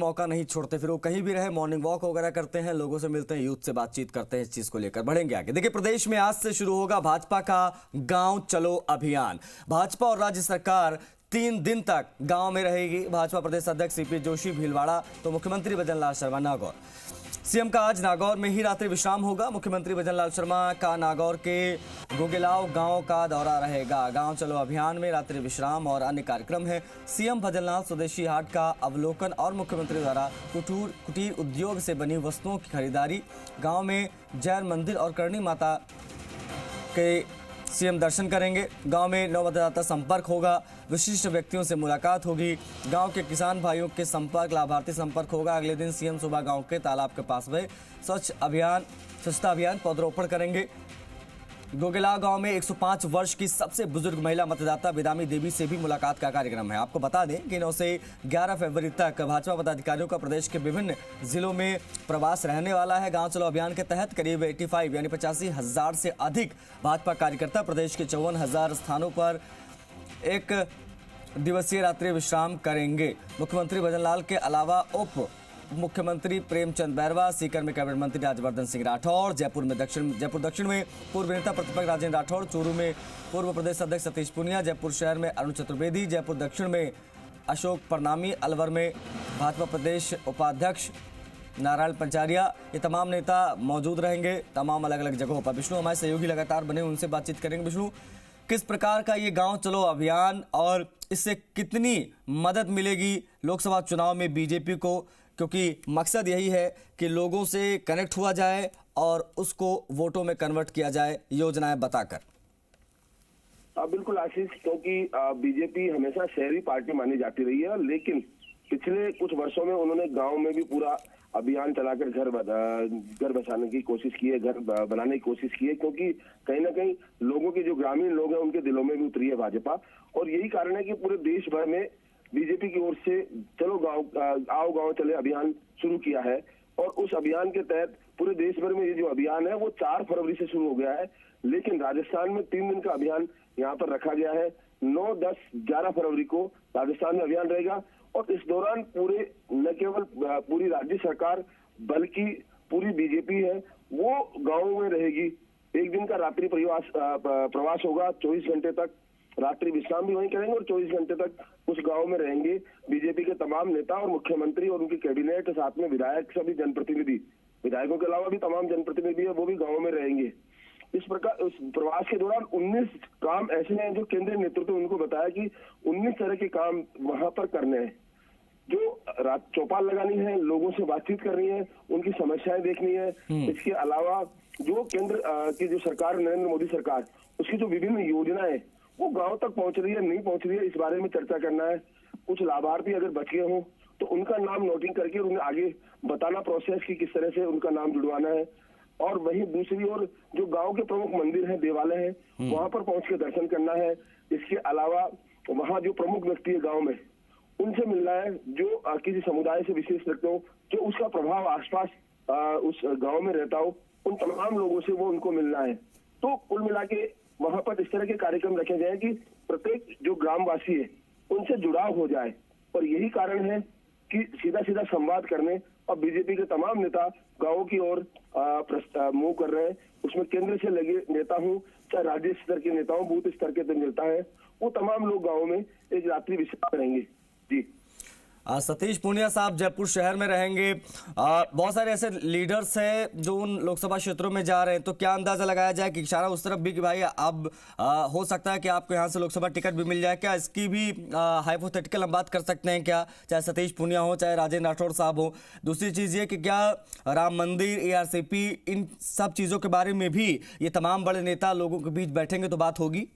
मौका नहीं छोड़ते, फिर वो कहीं भी रहे मॉर्निंग वॉक वगैरह करते हैं, लोगों से मिलते हैं, यूथ से बातचीत करते हैं, इस चीज को लेकर बढ़ेंगे आगे। देखिए, प्रदेश में आज से शुरू होगा भाजपा का गांव चलो अभियान। भाजपा और राज्य सरकार 3 दिन तक गांव में रहेगी। भाजपा प्रदेश अध्यक्ष सीपी जोशी भीलवाड़ा तो मुख्यमंत्री भजनलाल शर्मा नागौर। सीएम का आज नागौर में ही रात्रि विश्राम होगा। मुख्यमंत्री भजनलाल शर्मा का नागौर के गोगेलाव गांव का दौरा रहेगा। गांव चलो अभियान में रात्रि विश्राम और अन्य कार्यक्रम है। सीएम भजनलाल स्वदेशी हाट का अवलोकन और मुख्यमंत्री द्वारा कुटीर उद्योग से बनी वस्तुओं की खरीदारी। गांव में जैन मंदिर और करणी माता के सीएम दर्शन करेंगे। गांव में नव मतदाता संपर्क होगा, विशिष्ट व्यक्तियों से मुलाकात होगी। गांव के किसान भाइयों के संपर्क, लाभार्थी संपर्क होगा। अगले दिन सीएम सुबह गांव के तालाब के पास में स्वच्छता अभियान पौधरोपण करेंगे। गोगेलाव गांव में 105 वर्ष की सबसे बुजुर्ग महिला मतदाता बिदामी देवी से भी मुलाकात का कार्यक्रम है। आपको बता दें कि 9 से 11 फरवरी तक भाजपा पदाधिकारियों का प्रदेश के विभिन्न जिलों में प्रवास रहने वाला है। गांव चलो अभियान के तहत करीब 85 यानी 85,000 से अधिक भाजपा कार्यकर्ता प्रदेश के 54,000 स्थानों पर एक दिवसीय रात्रि विश्राम करेंगे। मुख्यमंत्री भजनलाल के अलावा उप मुख्यमंत्री प्रेमचंद बैरवा, सीकर में कैबिनेट मंत्री राज्यवर्धन सिंह राठौर, जयपुर दक्षिण में पूर्व नेता प्रतिपक्ष राजेंद्र राठौर, चूरू में पूर्व प्रदेश अध्यक्ष सतीश पूनिया, जयपुर शहर में अरुण चतुर्वेदी, जयपुर दक्षिण में अशोक परनामी, अलवर में भाजपा प्रदेश उपाध्यक्ष नारायण पंचारिया, ये तमाम नेता मौजूद रहेंगे तमाम अलग अलग जगहों पर। विष्णु हमारे सहयोगी लगातार बने, उनसे बातचीत करेंगे। विष्णु, किस प्रकार का ये गांव चलो अभियान और इससे कितनी मदद मिलेगी लोकसभा चुनाव में बीजेपी को, क्योंकि मकसद यही है कि लोगों से कनेक्ट हुआ जाए और उसको वोटों में कन्वर्ट किया जाए, योजनाएं बताकर। बिल्कुल आशीष, क्योंकि बीजेपी हमेशा शहरी पार्टी मानी जाती रही है, लेकिन पिछले कुछ वर्षों में उन्होंने गांव में भी पूरा अभियान चलाकर घर बसाने की कोशिश की है, घर बनाने की कोशिश की है, क्योंकि कहीं ना कहीं लोगों के जो ग्रामीण लोग हैं उनके दिलों में भी उतरी है भाजपा। और यही कारण है कि पूरे देश भर में बीजेपी की ओर से चलो आओ गांव चले अभियान शुरू किया है। और उस अभियान के तहत पूरे देश भर में ये जो अभियान है वो 4 फरवरी से शुरू हो गया है, लेकिन राजस्थान में 3 दिन का अभियान यहाँ पर रखा गया है। 9, 10, 11 फरवरी को राजस्थान में अभियान रहेगा और इस दौरान पूरे न केवल पूरी राज्य सरकार बल्कि पूरी बीजेपी है वो गाँव में रहेगी। 1 दिन का रात्रि प्रवास होगा, 24 घंटे तक रात्रि विश्राम भी वहीं करेंगे और 24 घंटे तक उस गांव में रहेंगे। बीजेपी के तमाम नेता और मुख्यमंत्री और उनकी कैबिनेट, साथ में विधायक, सभी जनप्रतिनिधि, विधायकों के अलावा भी तमाम जनप्रतिनिधि है वो भी गांव में रहेंगे। इस प्रकार उस प्रवास के दौरान 19 काम ऐसे हैं जो केंद्रीय नेतृत्व उनको बताया कि 19 तरह के काम वहां पर करने हैं, जो चौपाल लगानी है, लोगों से बातचीत करनी है, उनकी समस्याएं देखनी है। इसके अलावा जो केंद्र की जो सरकार, नरेंद्र मोदी सरकार, उसकी जो विभिन्न योजनाएं वो गांव तक पहुंच रही है नहीं पहुंच रही है, इस बारे में चर्चा करना है। कुछ लाभार्थी अगर बच गए हों तो उनका नाम नोटिंग करके उन्हें आगे बताना प्रोसेस की किस तरह से उनका नाम जुड़वाना है। और वहीं दूसरी ओर जो गांव के प्रमुख मंदिर हैं, देवालय हैं, वहां पर पहुंच के दर्शन करना है। इसके अलावा वहां जो प्रमुख व्यक्ति है गाँव में उनसे मिलना है, जो किसी समुदाय से विशेष रखते हो, जो उसका प्रभाव आसपास उस गाँव में रहता हो, उन तमाम लोगों से वो उनको मिलना है। तो कुल मिला के वहां पर इस तरह के कार्यक्रम रखे जाए कि प्रत्येक जो ग्रामवासी है उनसे जुड़ाव हो जाए। और यही कारण है कि सीधा सीधा संवाद करने और बीजेपी के तमाम नेता गांवों की ओर मूव कर रहे हैं। उसमें केंद्र से लगे नेता हों, चाहे राज्य स्तर के नेता हों, बूथ स्तर के नेता हैं, वो तमाम लोग गाँव में एक रात्रि विश्राम करेंगे। जी, सतीश पूनिया साहब जयपुर शहर में रहेंगे। बहुत सारे ऐसे लीडर्स हैं जो उन लोकसभा क्षेत्रों में जा रहे हैं, तो क्या अंदाजा लगाया जाए कि इशारा उस तरफ भी कि भाई अब हो सकता है कि आपको यहाँ से लोकसभा टिकट भी मिल जाए? क्या इसकी भी हाइपोथेटिकल हम बात कर सकते हैं क्या, चाहे सतीश पूनिया हो चाहे राजेंद्र राठौड़ साहब हो? दूसरी चीज़ ये कि क्या राम मंदिर, ARCP, इन सब चीज़ों के बारे में भी ये तमाम बड़े नेता लोगों के बीच बैठेंगे तो बात होगी?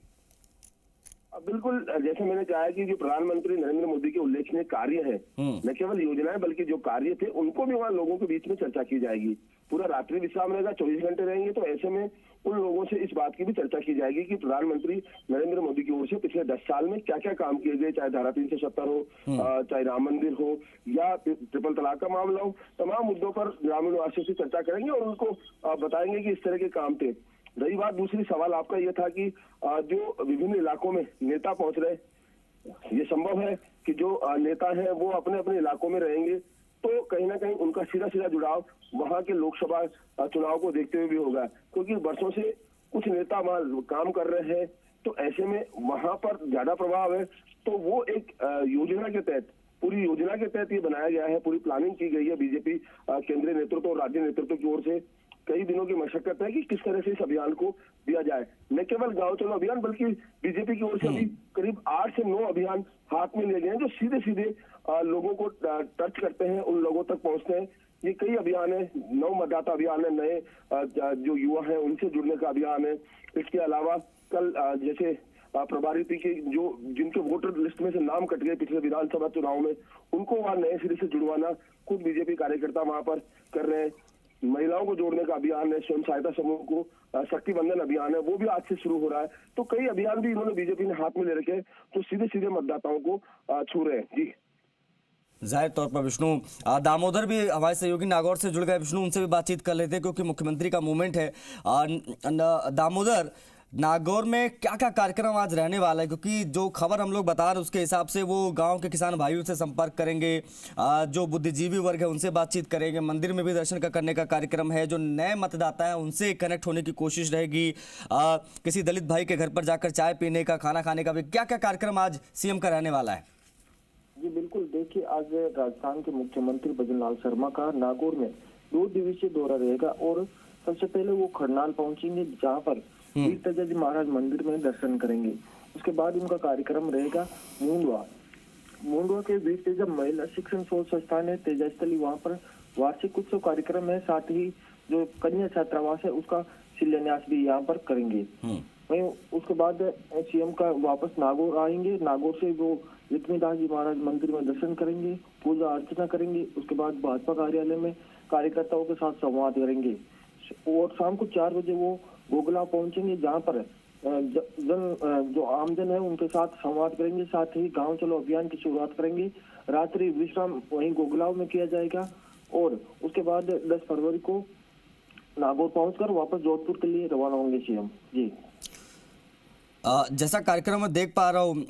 बिल्कुल, जैसे मैंने कहा कि जो प्रधानमंत्री नरेंद्र मोदी के उल्लेखनीय कार्य है, न केवल योजनाएं बल्कि जो कार्य थे उनको भी वहाँ लोगों के बीच में चर्चा की जाएगी। पूरा रात्रि विश्राम रहेगा, 24 घंटे रहेंगे, तो ऐसे में उन लोगों से इस बात की भी चर्चा की जाएगी कि प्रधानमंत्री नरेंद्र मोदी की ओर से पिछले 10 साल में क्या क्या काम किए गए, चाहे धारा 370 हो, चाहे राम मंदिर हो या ट्रिपल तलाक का मामला हो, तमाम मुद्दों पर ग्रामीण वासियों से चर्चा करेंगे और उनको बताएंगे कि इस तरह के काम थे। रही बात दूसरी सवाल आपका यह था कि जो विभिन्न इलाकों में नेता पहुंच रहे, ये संभव है कि जो नेता हैं वो अपने अपने इलाकों में रहेंगे, कहीं ना कहीं उनका सीधा सीधा जुड़ाव वहां के लोकसभा चुनाव को देखते हुए भी होगा, क्योंकि वर्षों से कुछ नेता वहां काम कर रहे हैं, तो ऐसे में वहां पर ज्यादा प्रभाव है। तो वो एक योजना के तहत, पूरी योजना के तहत ये बनाया गया है, पूरी प्लानिंग की गई है बीजेपी केंद्रीय नेतृत्व और राज्य नेतृत्व की ओर से। कई दिनों की मशक्कत है कि किस तरह से इस अभियान को दिया जाए, न केवल गांव चलो अभियान, बल्कि बीजेपी की ओर से अभी करीब 8 से 9 अभियान हाथ में लिए गए हैं, जो सीधे सीधे लोगों को टच करते हैं, उन लोगों तक पहुंचते हैं। ये कई अभियान है, नव मतदाता अभियान है, नए जो युवा हैं उनसे जुड़ने का अभियान है। इसके अलावा कल जैसे प्रभारी के जो जिनके वोटर लिस्ट में से नाम कट गए पिछले विधानसभा चुनाव में, उनको वहां नए सिरे से जुड़वाना खुद बीजेपी कार्यकर्ता वहां पर कर रहे हैं। महिलाओं को जोड़ने का अभियान है, स्वयं सहायता समूह को शक्ति बंधन अभियान है, वो भी आज से शुरू हो रहा है। तो कई अभियान भी इन्होंने बीजेपी ने हाथ में ले रखे हैं, तो सीधे सीधे मतदाताओं को छू रहे हैं। जी जाहिर तौर पर विष्णु, दामोदर भी हमारे सहयोगी नागौर से जुड़ गए। विष्णु, उनसे भी बातचीत कर लेते हैं क्योंकि मुख्यमंत्री का मूवमेंट है। दामोदर, नागौर में क्या क्या कार्यक्रम आज रहने वाला है? क्योंकि जो खबर हम लोग बता रहे हैं उसके हिसाब से वो गांव के किसान भाइयों से संपर्क करेंगे, जो बुद्धिजीवी वर्ग है उनसे बातचीत करेंगे, मंदिर में भी दर्शन करने का कार्यक्रम है, जो नए मतदाता है उनसे कनेक्ट होने की कोशिश रहेगी, किसी दलित भाई के घर पर जाकर चाय पीने का, खाना खाने का भी। क्या क्या कार्यक्रम आज सीएम का रहने वाला है? जी बिल्कुल, देखिए आज राजस्थान के मुख्यमंत्री भजनलाल शर्मा का नागौर में 2 दिवसीय दौरा रहेगा और सबसे पहले वो खरनाल पहुंचेंगे, जहां पर वीर तेजाजी महाराज मंदिर में दर्शन करेंगे। उसके बाद उनका कार्यक्रम रहेगा मुंडवा के वीर तेजा महिला शिक्षण शोध संस्थान है तेजास्थली, वहां पर वार्षिक उत्सव कार्यक्रम है। साथ ही जो कन्या छात्रावास है उसका शिलान्यास भी यहाँ पर करेंगे। वहीं उसके बाद सीएम का वापस नागौर आएंगे। नागौर से वो लक्ष्मीदास जी महाराज मंदिर में दर्शन करेंगे, पूजा अर्चना करेंगे। उसके बाद भाजपा कार्यालय में कार्यकर्ताओं के साथ संवाद करेंगे और शाम को 4 बजे वो गोगलाव पहुंचेंगे, जहां पर जो आमजन है उनके साथ संवाद करेंगे। साथ ही गांव चलो अभियान की शुरुआत करेंगे। रात्रि विश्राम वहीं गोगलाव में किया जाएगा और उसके बाद 10 फरवरी को नागौर पहुंचकर वापस जोधपुर के लिए रवाना होंगे सीएम। जी जैसा कार्यक्रम मैं देख पा रहा हूँ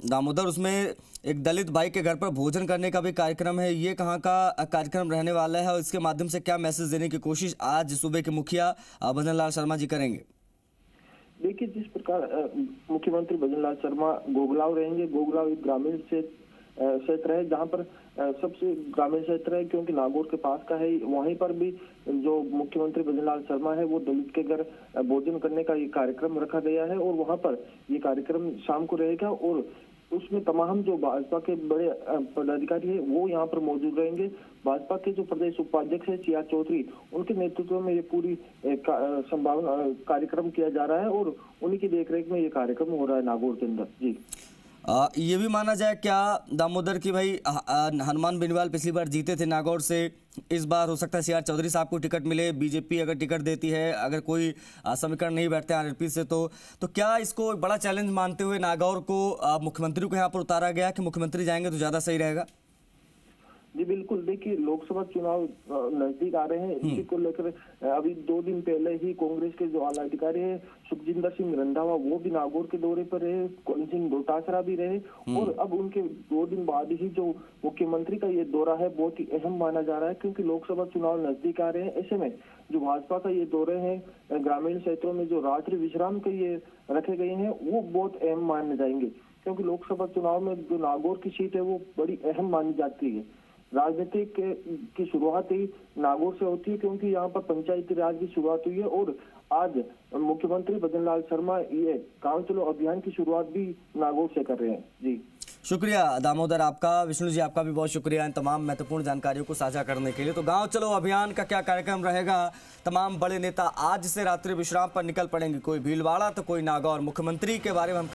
दामोदर, उसमें एक दलित भाई के घर पर भोजन करने का भी कार्यक्रम है। ये कहाँ का कार्यक्रम रहने वाला है और इसके माध्यम से क्या मैसेज देने की कोशिश आज सूबे के मुखिया भजनलाल शर्मा जी करेंगे? देखिए, जिस प्रकार मुख्यमंत्री भजनलाल शर्मा गोगलाव रहेंगे, गोगलाव एक ग्रामीण क्षेत्र है जहाँ पर सबसे ग्रामीण क्षेत्र है क्योंकि नागौर के पास का है। वहीं पर भी जो मुख्यमंत्री भजनलाल शर्मा है वो दलित के घर भोजन करने का ये कार्यक्रम रखा गया है और वहां पर ये कार्यक्रम शाम को रहेगा और उसमें तमाम जो भाजपा के बड़े पदाधिकारी है वो यहाँ पर मौजूद रहेंगे। भाजपा के जो प्रदेश उपाध्यक्ष है CR चौधरी, उनके नेतृत्व में ये पूरी संभावना कार्यक्रम किया जा रहा है और उन्हीं की देखरेख में ये कार्यक्रम हो रहा है नागौर के अंदर। जी ये भी माना जाए क्या दामोदर की भाई हनुमान बेनीवाल पिछली बार जीते थे नागौर से, इस बार हो सकता है CR चौधरी साहब को टिकट मिले, बीजेपी अगर टिकट देती है, अगर कोई समीकरण नहीं बैठते RLP से तो क्या इसको एक बड़ा चैलेंज मानते हुए नागौर को मुख्यमंत्री को यहाँ पर उतारा गया कि मुख्यमंत्री जाएंगे तो ज्यादा सही रहेगा? जी बिल्कुल, देखिए लोकसभा चुनाव नजदीक आ रहे हैं, इसी को लेकर अभी 2 दिन पहले ही कांग्रेस के जो आला अधिकारी है सुखजिंदर सिंह रंधावा वो भी नागौर के दौरे पर रहे, कौन सिंह डोटासरा भी रहे और अब उनके 2 दिन बाद ही जो मुख्यमंत्री का ये दौरा है बहुत ही अहम माना जा रहा है क्योंकि लोकसभा चुनाव नजदीक आ रहे हैं। ऐसे में जो भाजपा का ये दौरे हैं ग्रामीण क्षेत्रों में जो रात्रि विश्राम के ये रखे गए हैं वो बहुत अहम माने जाएंगे क्योंकि लोकसभा चुनाव में जो नागौर की सीट है वो बड़ी अहम मानी जाती है। राजनीति की शुरुआत ही नागौर से होती है क्योंकि यहाँ पर पंचायती राज की शुरुआत हुई है और आज मुख्यमंत्री भजनलाल शर्मा ये गांव चलो अभियान की शुरुआत भी नागौर से कर रहे हैं। जी शुक्रिया दामोदर आपका। विष्णु जी आपका भी बहुत शुक्रिया इन तमाम महत्वपूर्ण जानकारियों को साझा करने के लिए। तो गांव चलो अभियान का क्या कार्यक्रम रहेगा, तमाम बड़े नेता आज से रात्रि विश्राम पर निकल पड़ेंगे, कोई भीलवाड़ा तो कोई नागौर। मुख्यमंत्री के बारे में हम